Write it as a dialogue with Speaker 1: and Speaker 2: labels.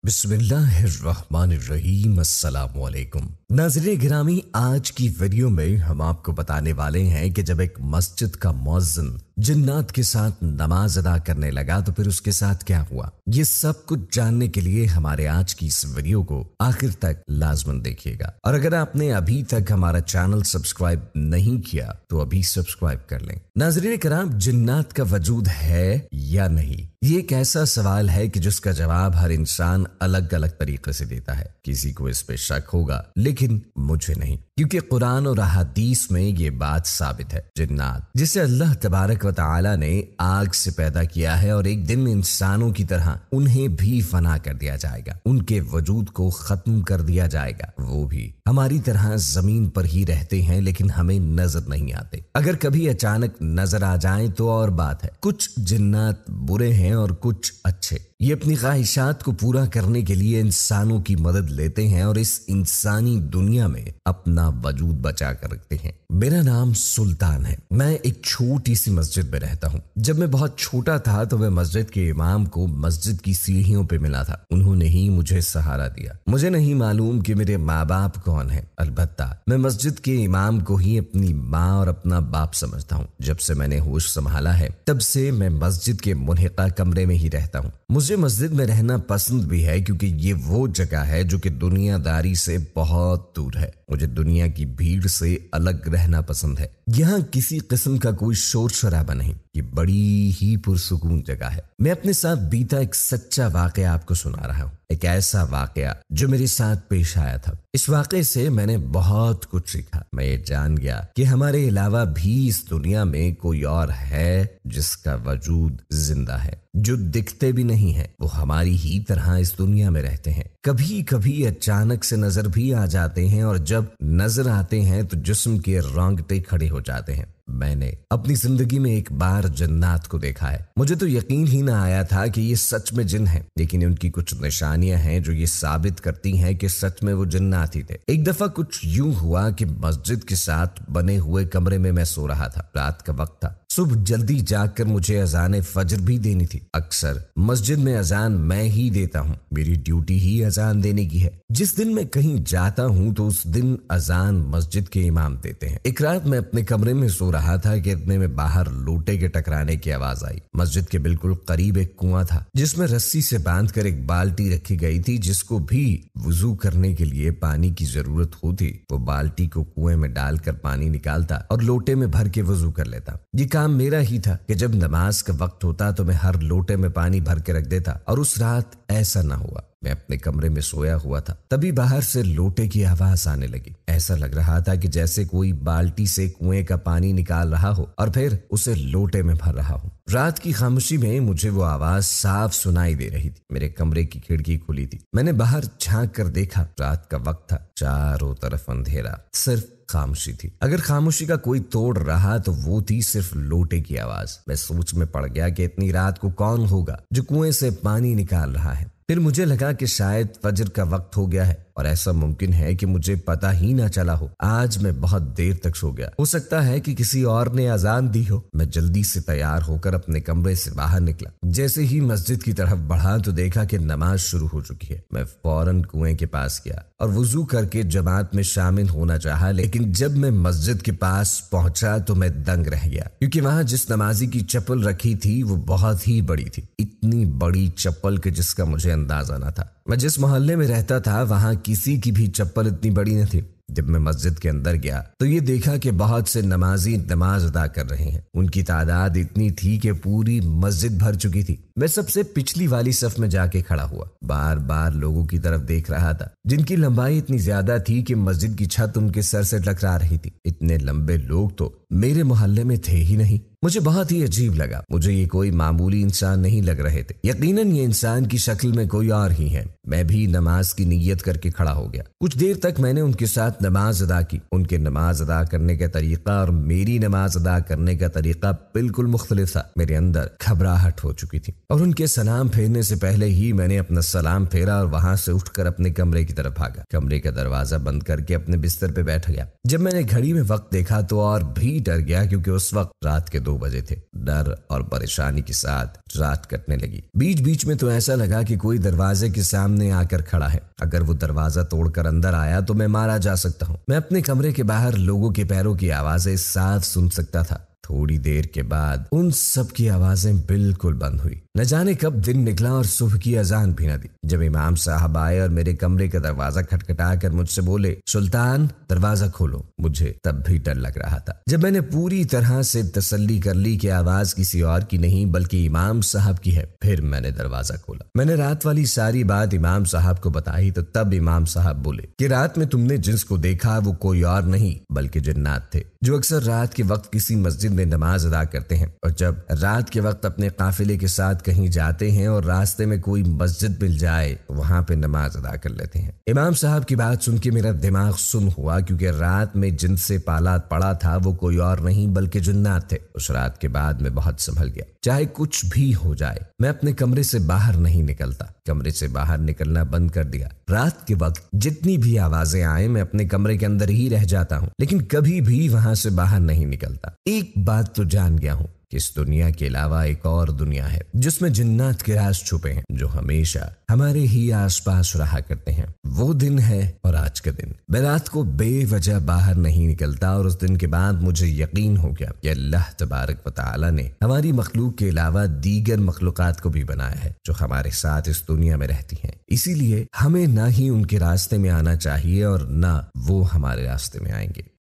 Speaker 1: बिस्मिल्लाहिर्रहमानिर्रहीम। अस्सलाम वालेकुम। नाज़रीन गिरामी, आज की वीडियो में हम आपको बताने वाले हैं कि जब एक मस्जिद का मुअज्जिन जिन्नात के साथ नमाज अदा करने लगा तो फिर उसके साथ क्या हुआ। ये सब कुछ जानने के लिए हमारे आज की इस वीडियो को आखिर तक लाजमन देखिएगा। और अगर आपने अभी तक हमारा चैनल सब्सक्राइब नहीं किया तो अभी सब्सक्राइब कर लें। नाज़रीन किराम, जिन्नात का वजूद है या नहीं, ये एक ऐसा सवाल है कि जिसका जवाब हर इंसान अलग अलग तरीके से देता है। किसी को इस पे शक होगा लेकिन मुझे नहीं, क्योंकि कुरान और अहादीस में ये बात साबित है। जिन्नात जिसे अल्लाह तबारक व तआला ने आग से पैदा किया है और एक दिन इंसानों की तरह उन्हें भी फना कर दिया जाएगा, उनके वजूद को खत्म कर दिया जाएगा। वो भी हमारी तरह जमीन पर ही रहते हैं लेकिन हमें नजर नहीं आते। अगर कभी अचानक नजर आ जाएं तो और बात है। कुछ जिन्नात बुरे हैं और कुछ अच्छे। ये अपनी ख्वाहिशात को पूरा करने के लिए इंसानों की मदद लेते हैं और इस इंसानी दुनिया में अपना वजूद बचा कर रखते हैं। मेरा नाम सुल्तान है। मैं एक छोटी सी मस्जिद में रहता हूँ। जब मैं बहुत छोटा था तो मैं मस्जिद के इमाम को मस्जिद की सीढ़ियों पे मिला था। उन्होंने ही मुझे सहारा दिया। मुझे नहीं मालूम कि मेरे माँ बाप कौन है, अलबत्ता मैं मस्जिद के इमाम को ही अपनी माँ और अपना बाप समझता हूँ। जब से मैंने होश संभाला है तब से मैं मस्जिद के मुनहिका कमरे में ही रहता हूँ। मुझे मस्जिद में रहना पसंद भी है क्योंकि ये वो जगह है जो कि दुनियादारी से बहुत दूर है। मुझे दुनिया की भीड़ से अलग रहना पसंद है। यहाँ किसी किस्म का कोई शोर शराबा नहीं। ये बड़ी ही पुरसुकून जगह है। मैं अपने साथ बीता एक सच्चा वाकया आपको सुना रहा हूँ। एक ऐसा वाकया जो मेरे साथ पेश आया था। इस वाकये से मैंने बहुत कुछ सीखा। मैं ये जान गया कि हमारे अलावा भी इस दुनिया में कोई और है जिसका वजूद जिंदा है। जो दिखते भी नहीं है वो हमारी ही तरह इस दुनिया में रहते हैं। कभी कभी अचानक से नजर भी आ जाते हैं और जब नजर आते हैं तो जिस्म के रोंगटे खड़े हो जाते हैं। मैंने अपनी जिंदगी में एक बार जिन्नात को देखा है। मुझे तो यकीन ही ना आया था कि ये सच में जिन हैं, लेकिन उनकी कुछ निशानियां हैं जो ये साबित करती हैं कि सच में वो जिन्नात ही थे। एक दफा कुछ यूं हुआ कि मस्जिद के साथ बने हुए कमरे में मैं सो रहा था। रात का वक्त था। सुबह जल्दी जागकर मुझे अजान फजर भी देनी थी। अक्सर मस्जिद में अजान मैं ही देता हूँ। मेरी ड्यूटी ही अजान देने की है। जिस दिन मैं कहीं जाता हूँ तो उस दिन अजान मस्जिद के इमाम देते हैं। एक रात मैं अपने कमरे में सो रहा था कि इतने में बाहर लोटे के टकराने की आवाज आई। मस्जिद के बिल्कुल करीब एक कुआं था जिसमें रस्सी से बांधकर एक बाल्टी रखी गई थी। जिसको भी वुजू करने के लिए पानी की जरूरत होती वो बाल्टी को कुएं में डालकर पानी निकालता और लोटे में भर के वुजू कर लेता। ये काम मेरा ही था कि जब नमाज का वक्त होता तो मैं हर लोटे में पानी भर के रख देता। और उस रात ऐसा ना हुआ। मैं अपने कमरे में सोया हुआ था, तभी बाहर से लोटे की आवाज आने लगी। ऐसा लग रहा था कि जैसे कोई बाल्टी से कुएं का पानी निकाल रहा हो और फिर उसे लोटे में भर रहा हो। रात की खामोशी में मुझे वो आवाज साफ सुनाई दे रही थी। मेरे कमरे की खिड़की खुली थी। मैंने बाहर झांक कर देखा। रात का वक्त था। चारों तरफ अंधेरा, सिर्फ खामोशी थी। अगर खामोशी का कोई तोड़ रहा तो वो थी सिर्फ लोटे की आवाज। मैं सोच में पड़ गया कि इतनी रात को कौन होगा जो कुएं से पानी निकाल रहा है। फिर मुझे लगा कि शायद फजर का वक्त हो गया है और ऐसा मुमकिन है कि मुझे पता ही ना चला हो। आज मैं बहुत देर तक सो गया। हो सकता है कि किसी और ने अजान दी हो। मैं जल्दी से तैयार होकर अपने कमरे से बाहर निकला। जैसे ही मस्जिद की तरफ बढ़ा तो देखा कि नमाज शुरू हो चुकी है। मैं फौरन कुएं के पास गया और वुजू करके जमात में शामिल होना चाहा, लेकिन जब मैं मस्जिद के पास पहुंचा तो मैं दंग रह गया, क्योंकि वहां जिस नमाजी की चप्पल रखी थी वो बहुत ही बड़ी थी। इतनी बड़ी चप्पल के जिसका मुझे अंदाजा न था। मैं जिस मोहल्ले में रहता था वहां किसी की भी चप्पल इतनी बड़ी न थी। जब मैं मस्जिद के अंदर गया तो ये देखा कि बहुत से नमाजी नमाज अदा कर रहे हैं। उनकी तादाद इतनी थी कि पूरी मस्जिद भर चुकी थी। मैं सबसे पिछली वाली सफ में जाके खड़ा हुआ। बार बार लोगों की तरफ देख रहा था जिनकी लंबाई इतनी ज्यादा थी कि मस्जिद की छत उनके सर से टकरा रही थी। इतने लंबे लोग तो मेरे मोहल्ले में थे ही नहीं। मुझे बहुत ही अजीब लगा। मुझे ये कोई मामूली इंसान नहीं लग रहे थे। यकीनन ये इंसान की शक्ल में कोई और ही है। मैं भी नमाज की नीयत करके खड़ा हो गया। कुछ देर तक मैंने उनके साथ नमाज अदा की। उनके नमाज अदा करने का तरीका और मेरी नमाज अदा करने का तरीका बिल्कुल मुख्तलिफ था। मेरे अंदर घबराहट हो चुकी थी और उनके सलाम फेरने से पहले ही मैंने अपना सलाम फेरा और वहां से उठकर अपने कमरे की तरफ भागा। कमरे का दरवाजा बंद करके अपने बिस्तर पे बैठ गया। जब मैंने घड़ी में वक्त देखा तो और भी डर गया, क्योंकि उस वक्त रात के 2 बजे थे। डर और परेशानी के साथ रात कटने लगी। बीच बीच में तो ऐसा लगा कि कोई दरवाजे के सामने आकर खड़ा है। अगर वो दरवाजा तोड़कर अंदर आया तो मैं मारा जा सकता हूँ। मैं अपने कमरे के बाहर लोगों के पैरों की आवाजें साफ सुन सकता था। थोड़ी देर के बाद उन सब की आवाजें बिल्कुल बंद हुई। न जाने कब दिन निकला और सुबह की अजान भी न दी। जब इमाम साहब आए और मेरे कमरे का दरवाजा खटखटाकर मुझसे बोले, सुल्तान दरवाजा खोलो, मुझे तब भी डर लग रहा था। जब मैंने पूरी तरह से तसल्ली कर ली कि आवाज किसी और की नहीं बल्कि इमाम साहब की है, फिर मैंने दरवाजा खोला। मैंने रात वाली सारी बात इमाम साहब को बताई तो तब इमाम साहब बोले कि रात में तुमने जिसको देखा वो कोई और नहीं बल्कि जिन्नात थे, जो अक्सर रात के वक्त किसी मस्जिद में नमाज अदा करते हैं और जब रात के वक्त अपने काफिले के साथ कहीं जाते हैं और रास्ते में कोई मस्जिद मिल जाए वहां पे नमाज अदा कर लेते हैं। इमाम साहब की बात सुन के मेरा दिमाग सुन हुआ, क्योंकि रात में जिनसे पाला पड़ा था वो कोई और नहीं बल्कि जिन्नात थे। उस रात के बाद मैं बहुत संभल गया। चाहे कुछ भी हो जाए मैं अपने कमरे से बाहर नहीं निकलता। कमरे से बाहर निकलना बंद कर दिया। रात के वक्त जितनी भी आवाजें आए मैं अपने कमरे के अंदर ही रह जाता हूँ, लेकिन कभी भी वहां से बाहर नहीं निकलता। एक बात तो जान गया हूँ कि इस दुनिया के अलावा एक और दुनिया है जिसमें जिन्नात के राज छुपे हैं, जो हमेशा हमारे ही आसपास रहा करते हैं। वो दिन है और आज का दिन। मैं रात को बेवजह बाहर नहीं निकलता और उस दिन के बाद मुझे यकीन हो गया कि अल्लाह तबारक व तआला ने हमारी मखलूक के अलावा दीगर मखलूकात को भी बनाया है जो हमारे साथ इस दुनिया में रहती हैं। इसीलिए हमें ना ही उनके रास्ते में आना चाहिए और ना वो हमारे रास्ते में आएंगे।